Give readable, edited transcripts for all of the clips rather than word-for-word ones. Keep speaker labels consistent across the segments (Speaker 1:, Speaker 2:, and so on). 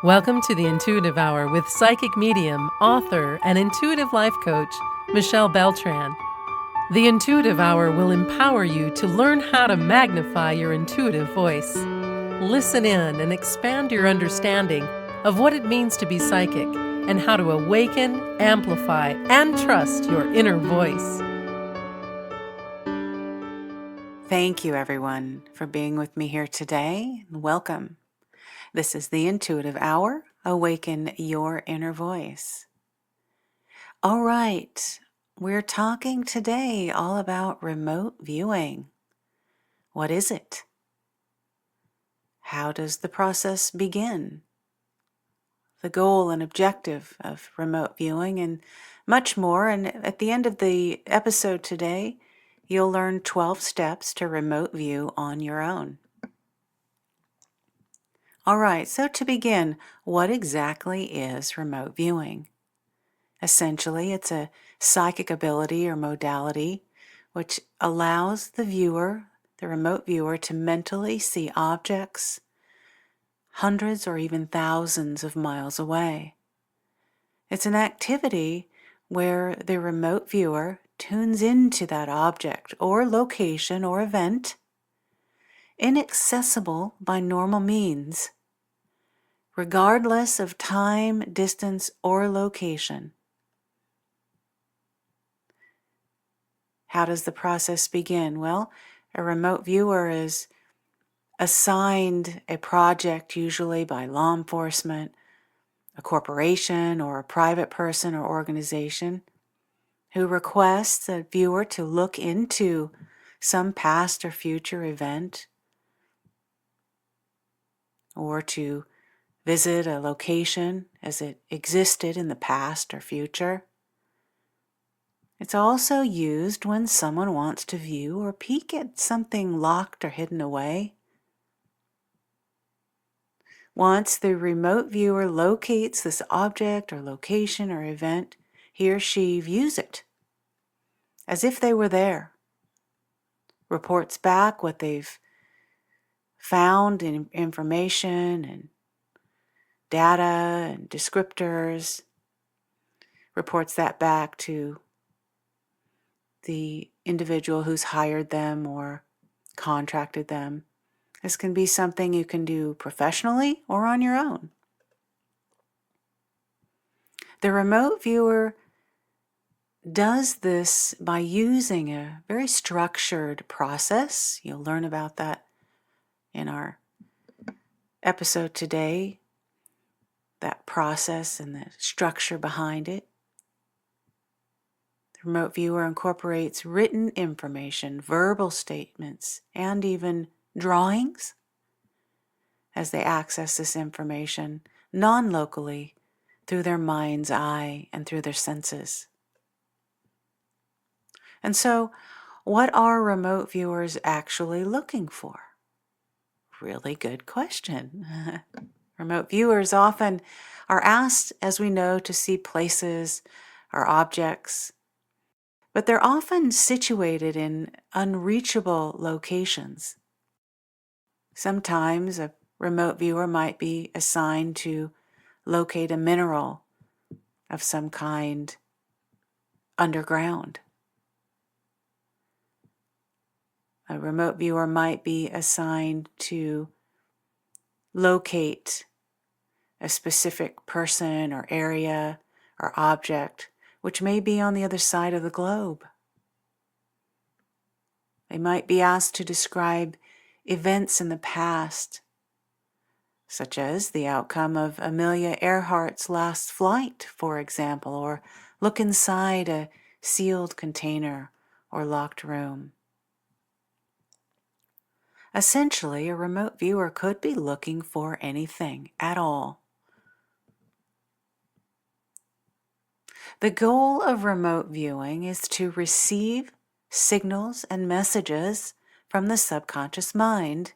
Speaker 1: Welcome to the Intuitive Hour with psychic medium, author, and intuitive life coach, Michelle Beltran. The Intuitive Hour will empower you to learn how to magnify your intuitive voice. Listen in and expand your understanding of what it means to be psychic and how to awaken, amplify, and trust your inner voice.
Speaker 2: Thank you, everyone, for being with me here today. Welcome. This is the Intuitive Hour. Awaken your inner voice. All right, we're talking today all about remote viewing. What is it? How does the process begin? The goal and objective of remote viewing, and much more. And at the end of the episode today, you'll learn 12 steps to remote view on your own. All right, so to begin, what exactly is remote viewing? Essentially, it's a psychic ability or modality which allows the viewer, the remote viewer, to mentally see objects hundreds or even thousands of miles away. It's an activity where the remote viewer tunes into that object or location or event, inaccessible by normal means, regardless of time, distance, or location. How does the process begin? Well, a remote viewer is assigned a project, usually by law enforcement, a corporation, or a private person or organization, who requests a viewer to look into some past or future event, or to visit a location as it existed in the past or future. It's also used when someone wants to view or peek at something locked or hidden away. Once the remote viewer locates this object or location or event, he or she views it as if they were there, reports back what they've found in information and data and descriptors, reports that back to the individual who's hired them or contracted them. This can be something you can do professionally or on your own. The remote viewer does this by using a very structured process. You'll learn about that in our episode today, that process and the structure behind it. The remote viewer incorporates written information, verbal statements, and even drawings as they access this information non-locally through their mind's eye and through their senses. And so, what are remote viewers actually looking for? Really good question. Remote viewers often are asked, as we know, to see places or objects, but they're often situated in unreachable locations. Sometimes a remote viewer might be assigned to locate a mineral of some kind underground. A remote viewer might be assigned to locate a specific person or area or object which may be on the other side of the globe. They might be asked to describe events in the past, such as the outcome of Amelia Earhart's last flight, for example, or look inside a sealed container or locked room. Essentially, a remote viewer could be looking for anything at all. The goal of remote viewing is to receive signals and messages from the subconscious mind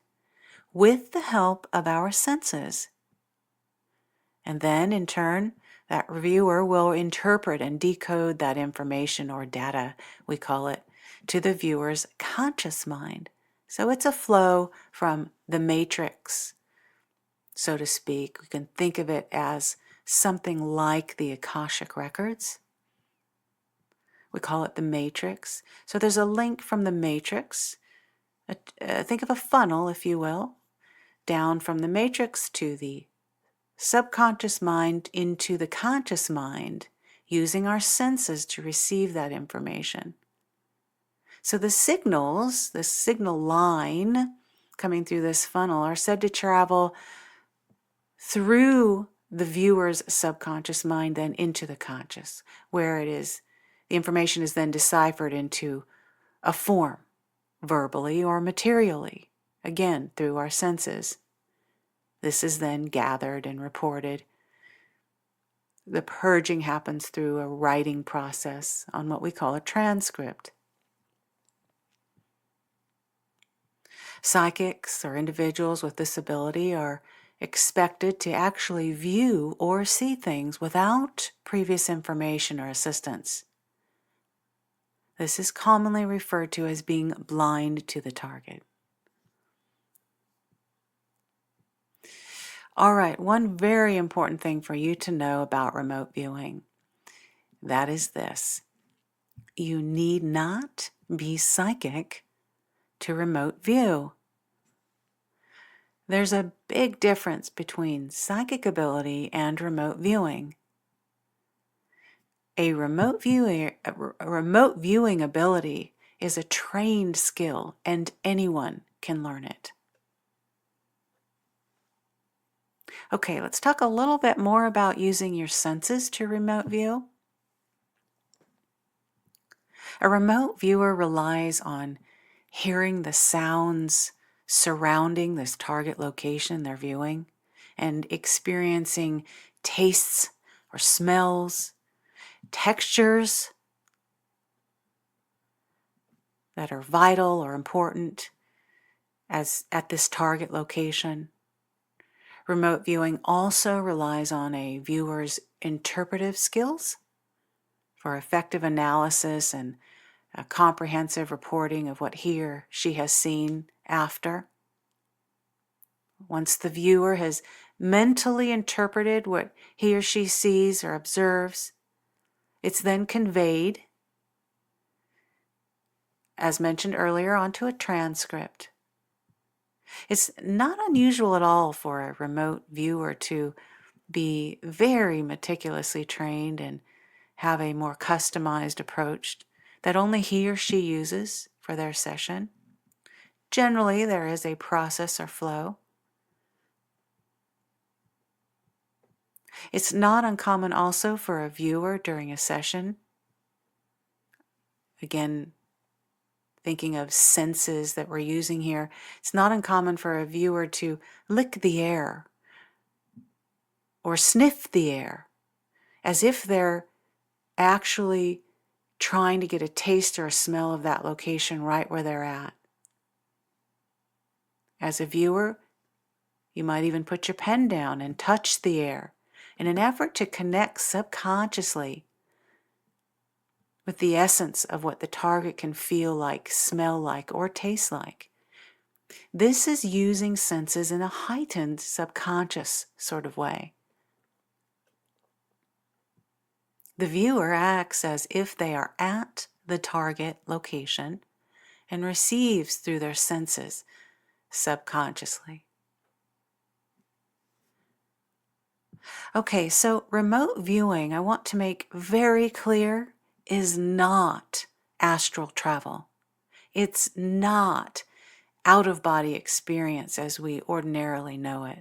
Speaker 2: with the help of our senses. And then, in turn, that viewer will interpret and decode that information or data, we call it, to the viewer's conscious mind. So it's a flow from the matrix so to speak. We can think of it as something like the Akashic records. We call it the matrix. So there's a link from the matrix. Think of a funnel, if you will, down from the matrix to the subconscious mind into the conscious mind, using our senses to receive that information. So the signals, the signal line coming through this funnel, are said to travel through the viewer's subconscious mind, then into the conscious, where the information is then deciphered into a form, verbally or materially, again through our senses. This is then gathered and reported. The purging happens through a writing process on what we call a transcript. Psychics or individuals with this ability are expected to actually view or see things without previous information or assistance. This is commonly referred to as being blind to the target. All right, one very important thing for you to know about remote viewing, that is this: you need not be psychic to remote view. There's a big difference between psychic ability and remote viewing. A remote viewing ability is a trained skill, and anyone can learn it. Okay, let's talk a little bit more about using your senses to remote view. A remote viewer relies on hearing the sounds surrounding this target location they're viewing and experiencing tastes or smells, textures that are vital or important as at this target location. Remote viewing also relies on a viewer's interpretive skills for effective analysis and a comprehensive reporting of what he or she has seen after. Once the viewer has mentally interpreted what he or she sees or observes, it's then conveyed, as mentioned earlier, onto a transcript. It's not unusual at all for a remote viewer to be very meticulously trained and have a more customized approach that only he or she uses for their session. Generally, there is a process or flow. It's not uncommon also for a viewer during a session, again, thinking of senses that we're using here, it's not uncommon for a viewer to lick the air or sniff the air as if they're actually trying to get a taste or a smell of that location right where they're at. As a viewer, you might even put your pen down and touch the air in an effort to connect subconsciously with the essence of what the target can feel like, smell like, or taste like. This is using senses in a heightened subconscious sort of way. The viewer acts as if they are at the target location and receives through their senses subconsciously. Okay, so remote viewing, I want to make very clear, is not astral travel. It's not out-of-body experience as we ordinarily know it.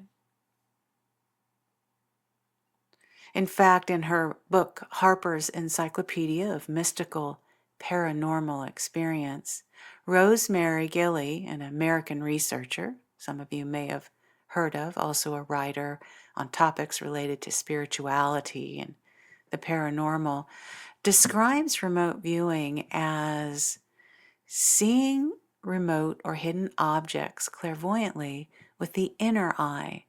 Speaker 2: In fact, in her book, Harper's Encyclopedia of Mystical Paranormal Experience, Rosemary Gilley, an American researcher, some of you may have heard of, also a writer on topics related to spirituality and the paranormal, describes remote viewing as seeing remote or hidden objects clairvoyantly with the inner eye.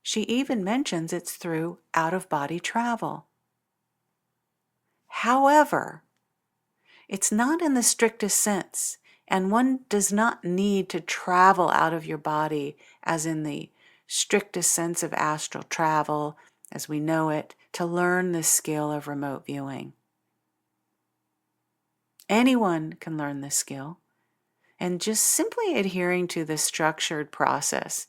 Speaker 2: She even mentions it's through out-of-body travel. However, it's not in the strictest sense And one does not need to travel out of your body, as in the strictest sense of astral travel as we know it, to learn this skill of remote viewing. Anyone can learn this skill, and just simply adhering to this structured process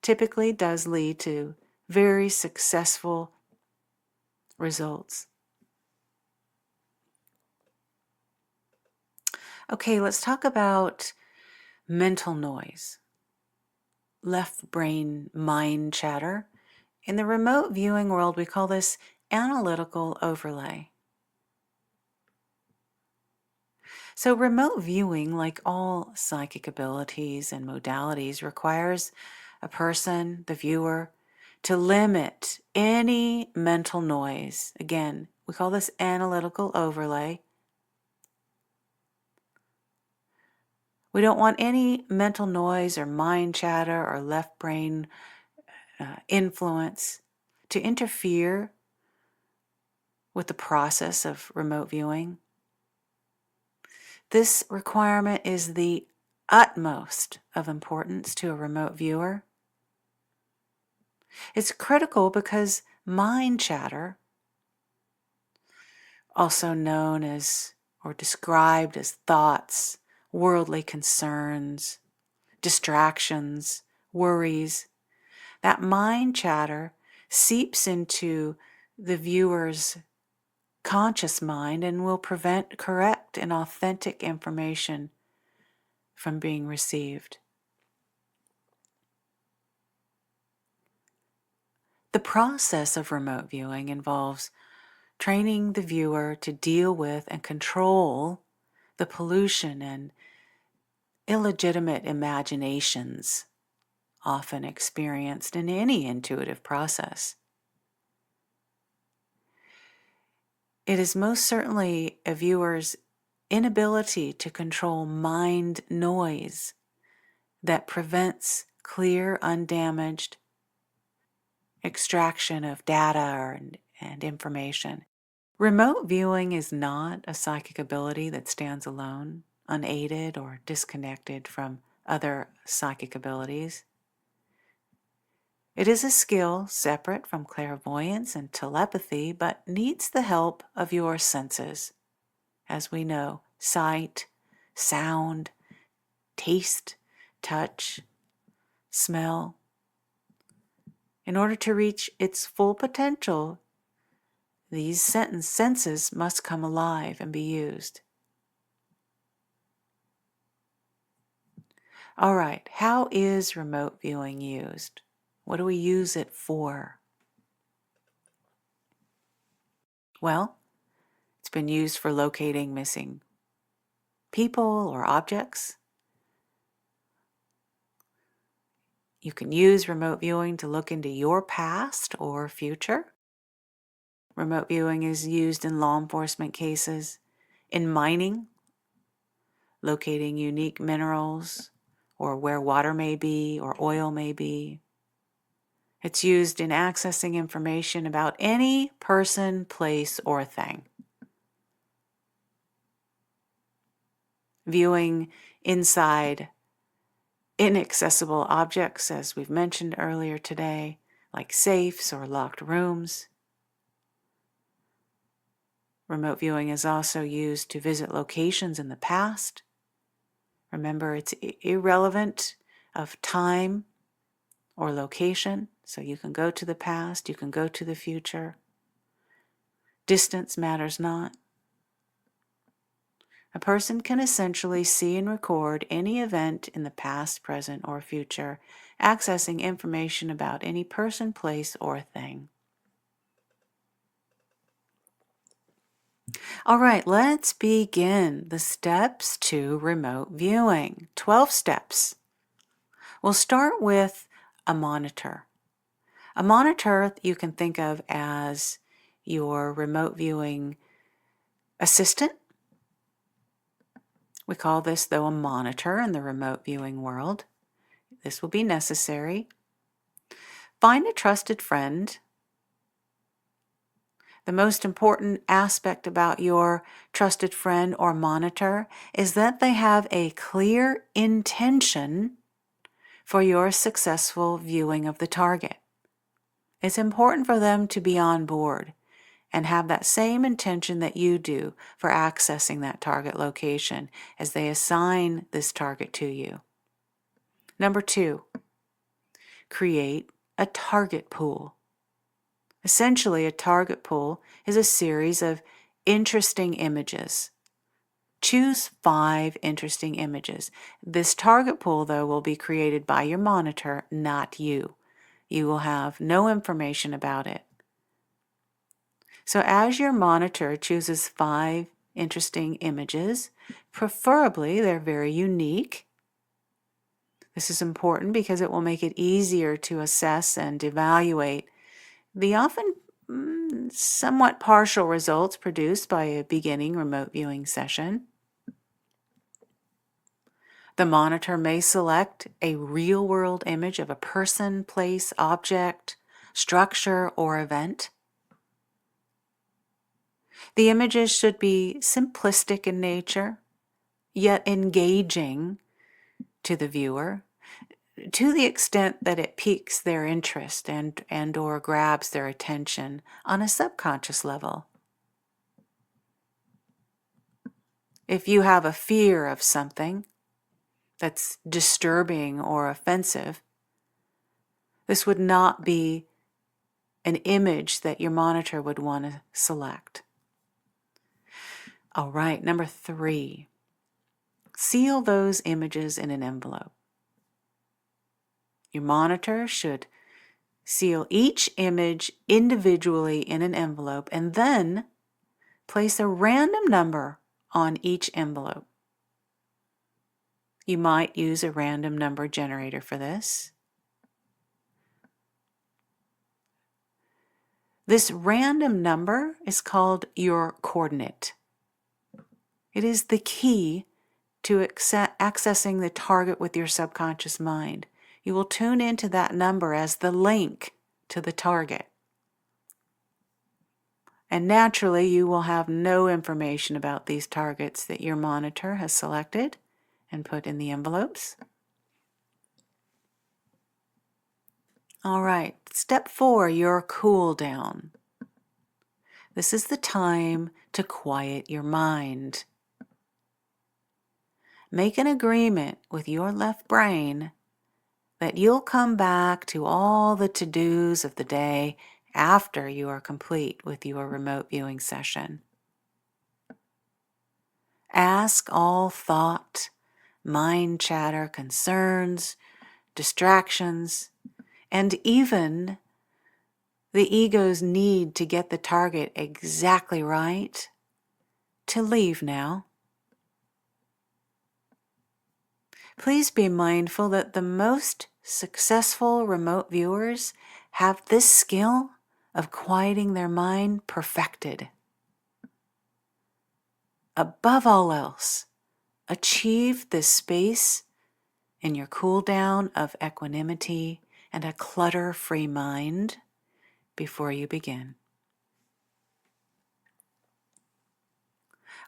Speaker 2: typically does lead to very successful results. Okay, let's talk about mental noise, left brain mind chatter. In the remote viewing world, we call this analytical overlay. So remote viewing, like all psychic abilities and modalities, requires a person, the viewer, to limit any mental noise. Again, we call this analytical overlay. We don't want any mental noise or mind chatter or left brain influence to interfere with the process of remote viewing. This requirement is the utmost of importance to a remote viewer. It's critical because mind chatter, also known as or described as thoughts, worldly concerns, distractions, worries, that mind chatter seeps into the viewer's conscious mind and will prevent correct and authentic information from being received. The process of remote viewing involves training the viewer to deal with and control the pollution and illegitimate imaginations often experienced in any intuitive process. It is most certainly a viewer's inability to control mind noise that prevents clear, undamaged extraction of data and information. Remote viewing is not a psychic ability that stands alone, unaided or disconnected from other psychic abilities. It is a skill separate from clairvoyance and telepathy, but needs the help of your senses. As we know, sight, sound, taste, touch, smell. In order to reach its full potential, these senses must come alive and be used. All right, how is remote viewing used? What do we use it for? Well, it's been used for locating missing people or objects. You can use remote viewing to look into your past or future. Remote viewing is used in law enforcement cases, in mining, locating unique minerals, or where water may be or oil may be. It's used in accessing information about any person, place, or thing. Viewing inside inaccessible objects, as we've mentioned earlier today, like safes or locked rooms. Remote viewing is also used to visit locations in the past. Remember, it's irrelevant of time or location, so you can go to the past, you can go to the future. Distance matters not. A person can essentially see and record any event in the past, present, or future, accessing information about any person, place, or thing. All right, let's begin the steps to remote viewing. 12 steps. We'll start with a monitor. A monitor you can think of as your remote viewing assistant. We call this, though, a monitor in the remote viewing world. This will be necessary. Find a trusted friend The most important aspect about your trusted friend or monitor is that they have a clear intention for your successful viewing of the target. It's important for them to be on board and have that same intention that you do for accessing that target location as they assign this target to you. Number 2, create a target pool. Essentially, a target pool is a series of interesting images. Choose 5 interesting images. This target pool, though, will be created by your monitor, not you. You will have no information about it. So as your monitor chooses 5 interesting images, preferably they're very unique. This is important because it will make it easier to assess and evaluate the often somewhat partial results produced by a beginning remote viewing session. The monitor may select a real-world image of a person, place, object, structure, or event. The images should be simplistic in nature, yet engaging to the viewer, to the extent that it piques their interest and or grabs their attention on a subconscious level. If you have a fear of something that's disturbing or offensive, this would not be an image that your monitor would want to select. All right, number 3, seal those images in an envelope. Your monitor should seal each image individually in an envelope and then place a random number on each envelope. You might use a random number generator for this. This random number is called your coordinate. It is the key to accessing the target with your subconscious mind. You will tune into that number as the link to the target. And naturally, you will have no information about these targets that your monitor has selected and put in the envelopes. All right, step 4, your cooldown. This is the time to quiet your mind. Make an agreement with your left brain that you'll come back to all the to-dos of the day after you are complete with your remote viewing session. Ask all thought, mind chatter, concerns, distractions, and even the ego's need to get the target exactly right to leave now. Please be mindful that the most successful remote viewers have this skill of quieting their mind perfected. Above all else, achieve this space in your cool down of equanimity and a clutter-free mind before you begin.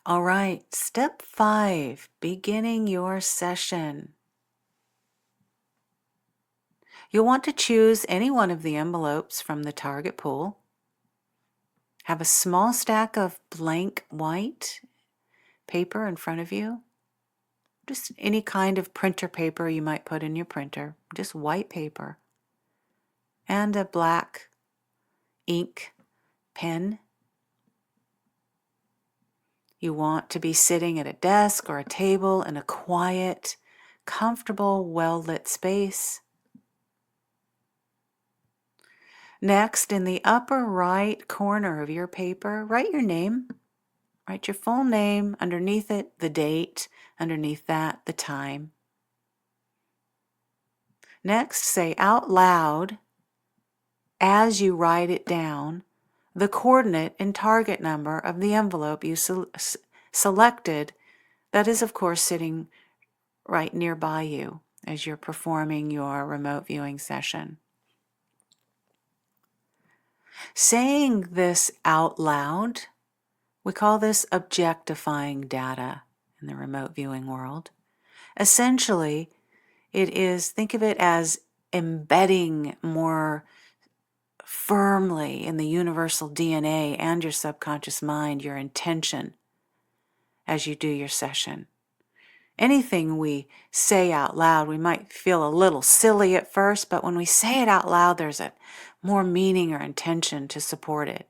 Speaker 2: All right, step 5, beginning your session. You'll want to choose any one of the envelopes from the target pool. Have a small stack of blank white paper in front of you. Just any kind of printer paper you might put in your printer, just white paper. And a black ink pen. You want to be sitting at a desk or a table in a quiet, comfortable, well-lit space. Next, in the upper right corner of your paper, write your name. Write your full name, underneath it, the date, underneath that, the time. Next, say out loud, as you write it down, the coordinate and target number of the envelope you selected that is, of course, sitting right nearby you as you're performing your remote viewing session. Saying this out loud, we call this objectifying data in the remote viewing world. Essentially, think of it as embedding more firmly in the universal DNA and your subconscious mind your intention as you do your session. Anything we say out loud, we might feel a little silly at first, but when we say it out loud, there's a more meaning or intention to support it.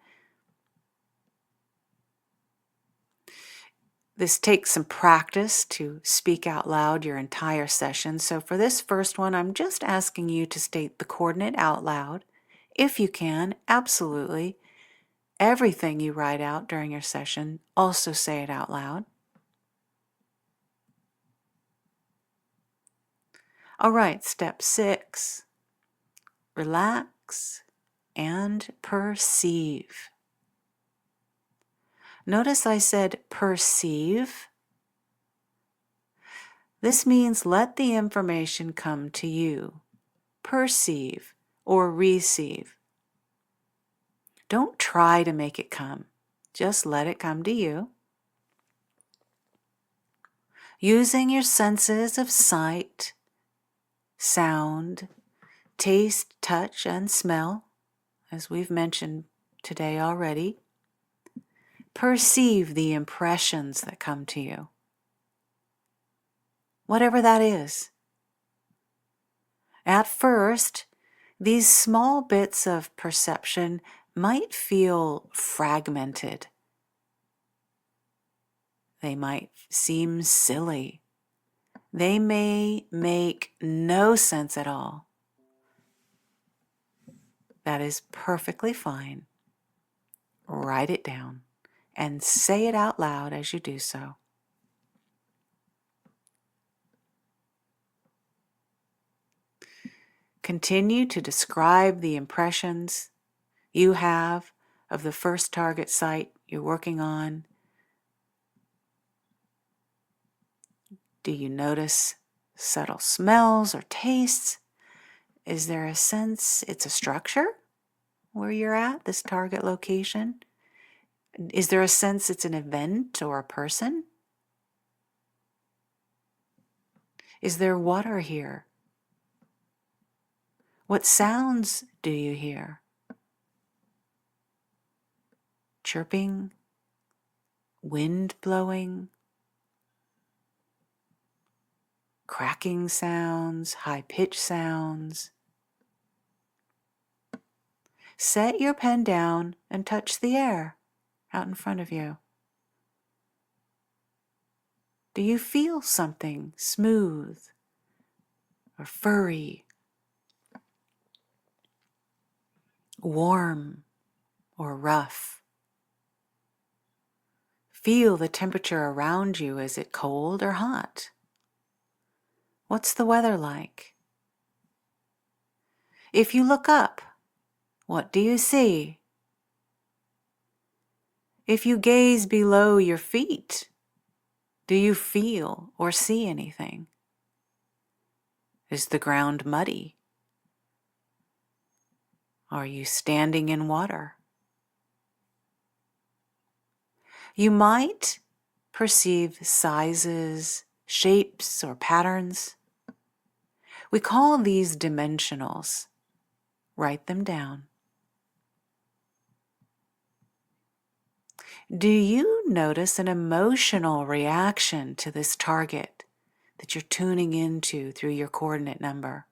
Speaker 2: This takes some practice to speak out loud your entire session. So for this first one, I'm just asking you to state the coordinate out loud. If you can, absolutely. Everything you write out during your session, also say it out loud. All right, step 6. Relax and perceive. Notice I said perceive. This means let the information come to you. Perceive or receive. Don't try to make it come. Just let it come to you. Using your senses of sight, sound, taste, touch, and smell, as we've mentioned today already, perceive the impressions that come to you. Whatever that is. At first, these small bits of perception might feel fragmented. They might seem silly. They may make no sense at all. That is perfectly fine. Write it down and say it out loud as you do so. Continue to describe the impressions you have of the first target site you're working on. Do you notice subtle smells or tastes? Is there a sense it's a structure where you're at, this target location? Is there a sense it's an event or a person? Is there water here? What sounds do you hear? Chirping? Wind blowing? Cracking sounds? High-pitched sounds? Set your pen down and touch the air out in front of you. Do you feel something smooth or furry, warm or rough? Feel the temperature around you. Is it cold or hot? What's the weather like? If you look up, what do you see? If you gaze below your feet, do you feel or see anything? Is the ground muddy? Are you standing in water? You might perceive sizes, shapes, or patterns. We call these dimensionals. Write them down. Do you notice an emotional reaction to this target that you're tuning into through your coordinate number?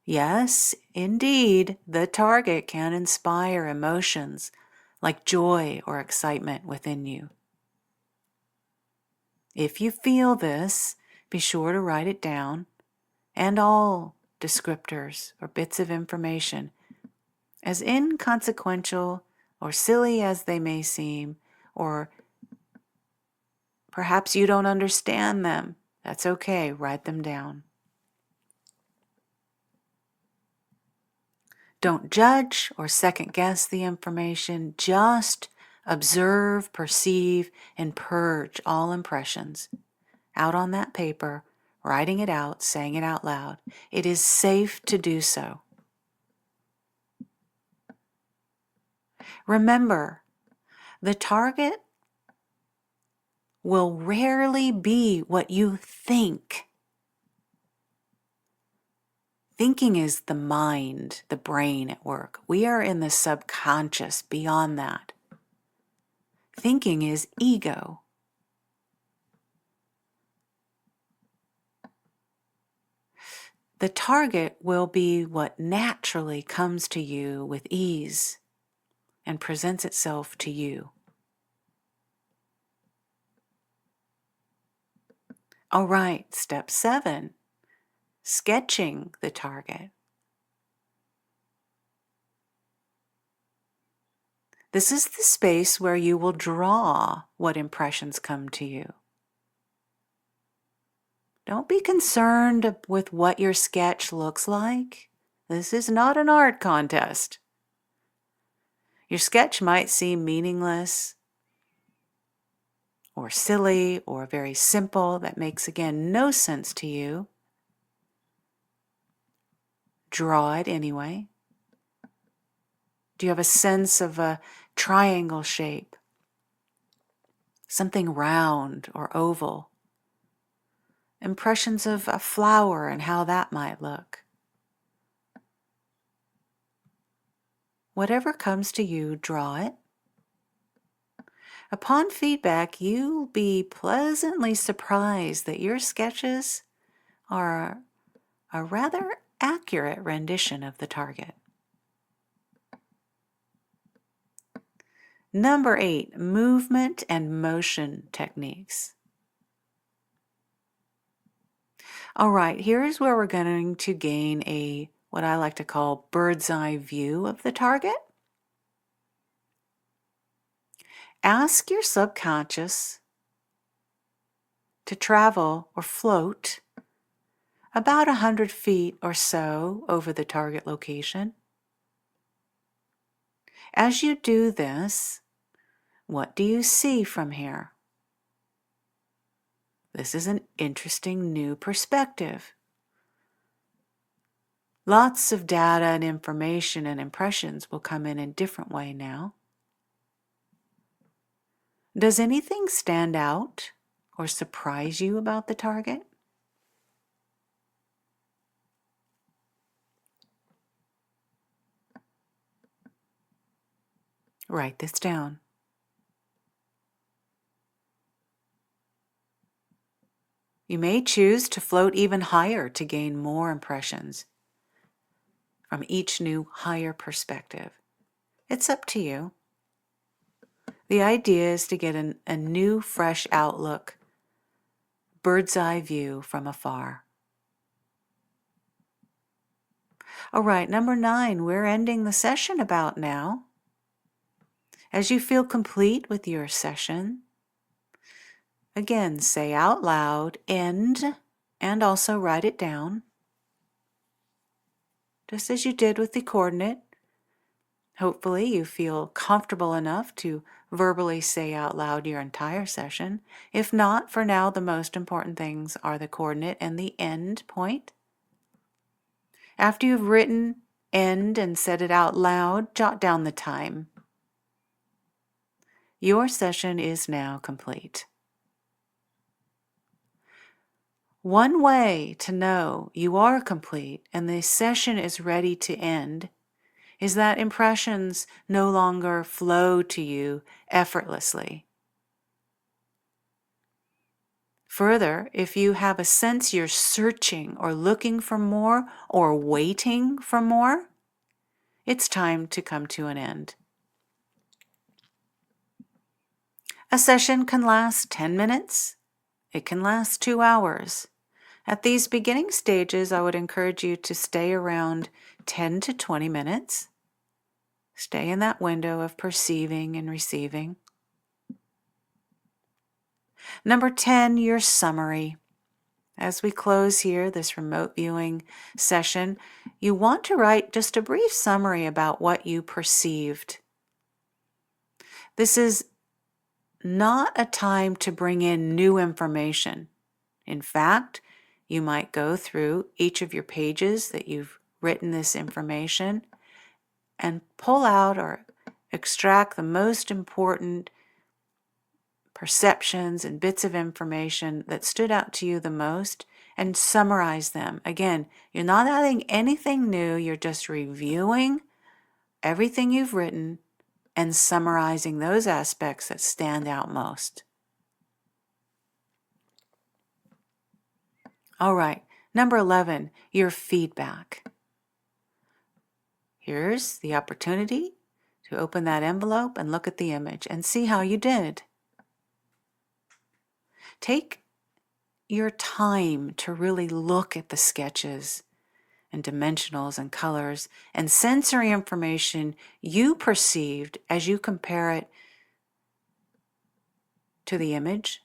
Speaker 2: Yes, indeed, the target can inspire emotions like joy or excitement within you. If you feel this, be sure to write it down, and all descriptors or bits of information, as inconsequential or silly as they may seem, or perhaps you don't understand them. That's okay, write them down. Don't judge or second guess the information. Just observe, perceive, and purge all impressions out on that paper, writing it out, saying it out loud. It is safe to do so. Remember, the target will rarely be what you think. Thinking is the mind, the brain at work. We are in the subconscious beyond that. Thinking is ego. The target will be what naturally comes to you with ease and presents itself to you. All right, step 7, sketching the target. This is the space where you will draw what impressions come to you. Don't be concerned with what your sketch looks like. This is not an art contest. Your sketch might seem meaningless or silly or very simple. That makes, again, no sense to you. Draw it anyway. Do you have a sense of a triangle shape? Something round or oval? Impressions of a flower and how that might look. Whatever comes to you, draw it. Upon feedback, you'll be pleasantly surprised that your sketches are a rather accurate rendition of the target. Number 8, movement and motion techniques. All right, here's where we're going to gain a, what I like to call, bird's eye view of the target. Ask your subconscious to travel or float about 100 feet or so over the target location. As you do this, what do you see from here? This is an interesting new perspective. Lots of data and information and impressions will come in a different way now. Does anything stand out or surprise you about the target? Write this down. You may choose to float even higher to gain more impressions from each new higher perspective. It's up to you. The idea is to get a new, fresh outlook, bird's eye view from afar. All right, number 9, we're ending the session about now. As you feel complete with your session, again, say out loud, end, and also write it down, just as you did with the coordinate. Hopefully you feel comfortable enough to verbally say out loud your entire session. If not, for now, the most important things are the coordinate and the end point. After you've written end and said it out loud, jot down the time. Your session is now complete. One way to know you are complete and the session is ready to end is that impressions no longer flow to you effortlessly. Further, if you have a sense you're searching or looking for more or waiting for more, it's time to come to an end. A session can last 10 minutes. It can last 2 hours. At these beginning stages, I would encourage you to stay around 10 to 20 minutes. Stay in that window of perceiving and receiving. Number 10, your summary. As we close here, this remote viewing session, you want to write just a brief summary about what you perceived. This is not a time to bring in new information. In fact, you might go through each of your pages that you've written this information and pull out or extract the most important perceptions and bits of information that stood out to you the most and summarize them. Again, you're not adding anything new, you're just reviewing everything you've written and summarizing those aspects that stand out most. All right, number 11, your feedback. Here's the opportunity to open that envelope and look at the image and see how you did. Take your time to really look at the sketches and dimensionals and colors and sensory information you perceived as you compare it to the image.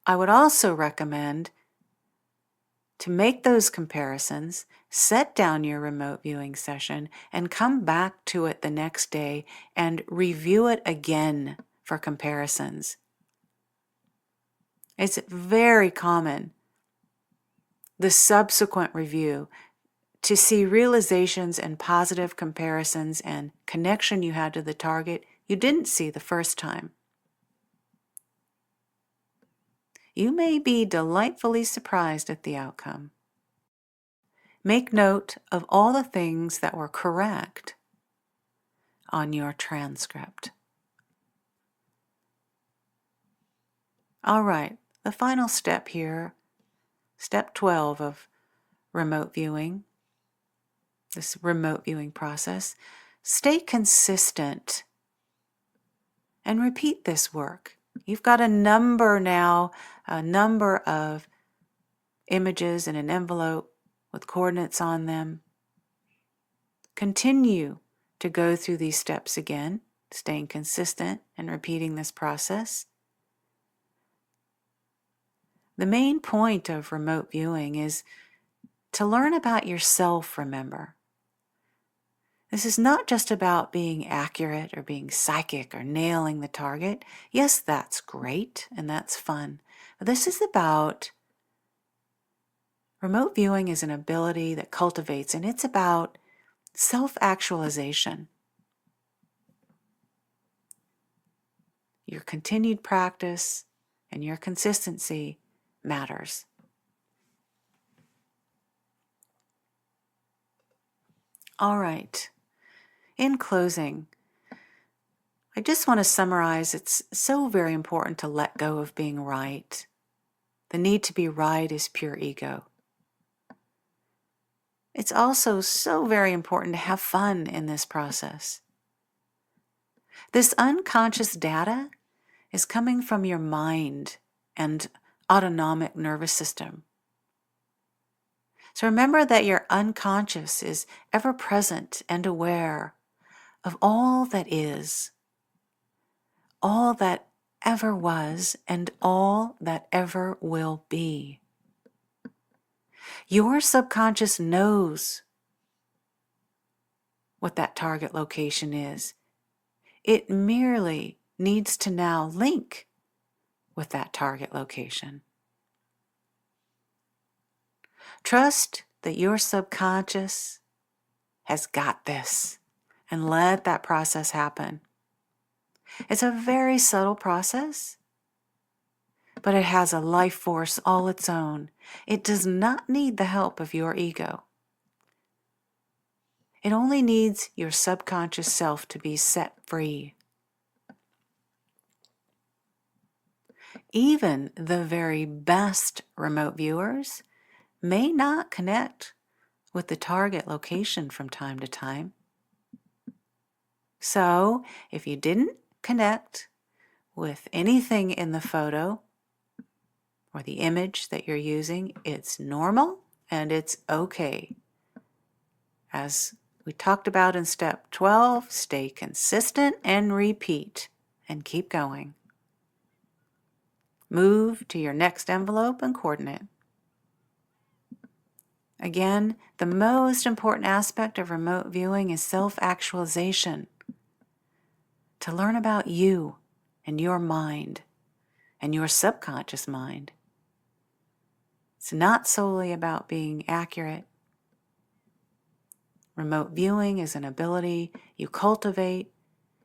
Speaker 2: I would also recommend to make those comparisons, set down your remote viewing session, and come back to it the next day and review it again for comparisons. It's very common, the subsequent review, to see realizations and positive comparisons and connection you had to the target you didn't see the first time. You may be delightfully surprised at the outcome. Make note of all the things that were correct on your transcript. All right, the final step here, step 12 of remote viewing, this remote viewing process. Stay consistent and repeat this work. You've got a number now, a number of images in an envelope with coordinates on them. Continue to go through these steps again, staying consistent and repeating this process. The main point of remote viewing is to learn about yourself, remember. This is not just about being accurate or being psychic or nailing the target. Yes, that's great and that's fun. But this is about remote viewing is an ability that cultivates, and it's about self-actualization. Your continued practice and your consistency matters. All right. In closing, I just want to summarize, it's so very important to let go of being right. The need to be right is pure ego. It's also so very important to have fun in this process. This unconscious data is coming from your mind and autonomic nervous system. So remember that your unconscious is ever present and aware of all that is, all that ever was, and all that ever will be. Your subconscious knows what that target location is. It merely needs to now link with that target location. Trust that your subconscious has got this and let that process happen. It's a very subtle process, but it has a life force all its own. It does not need the help of your ego. It only needs your subconscious self to be set free. Even the very best remote viewers may not connect with the target location from time to time. So, if you didn't connect with anything in the photo or the image that you're using, it's normal and it's okay. As we talked about in step 12, stay consistent and repeat and keep going. Move to your next envelope and coordinate. Again, the most important aspect of remote viewing is self-actualization. To learn about you and your mind and your subconscious mind. It's not solely about being accurate. Remote viewing is an ability you cultivate,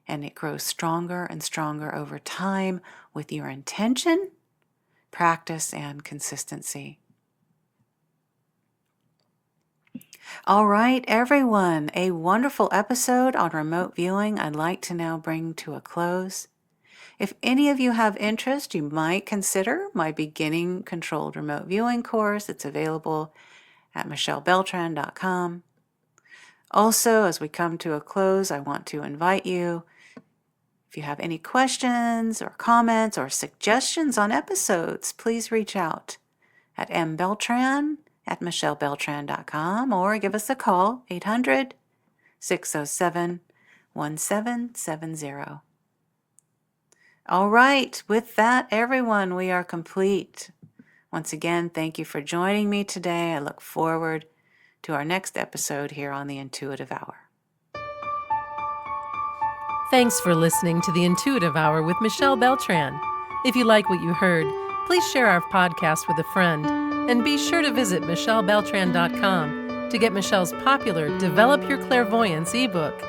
Speaker 2: and it grows stronger and stronger over time with your intention, practice, and consistency. All right, everyone, a wonderful episode on remote viewing I'd like to now bring to a close. If any of you have interest, you might consider my beginning controlled remote viewing course. It's available at michellebeltran.com. Also, as we come to a close, I want to invite you, if you have any questions or comments or suggestions on episodes, please reach out at mbeltran@michellebeltran.com or give us a call, 800-607-1770. All right, with that, everyone, we are complete. Once again, thank you for joining me today. I look forward to our next episode here on the Intuitive Hour.
Speaker 1: Thanks for listening to the Intuitive Hour with Michelle Beltran. If you like what you heard, please share our podcast with a friend, and be sure to visit michellebeltran.com to get Michelle's popular Develop Your Clairvoyance ebook.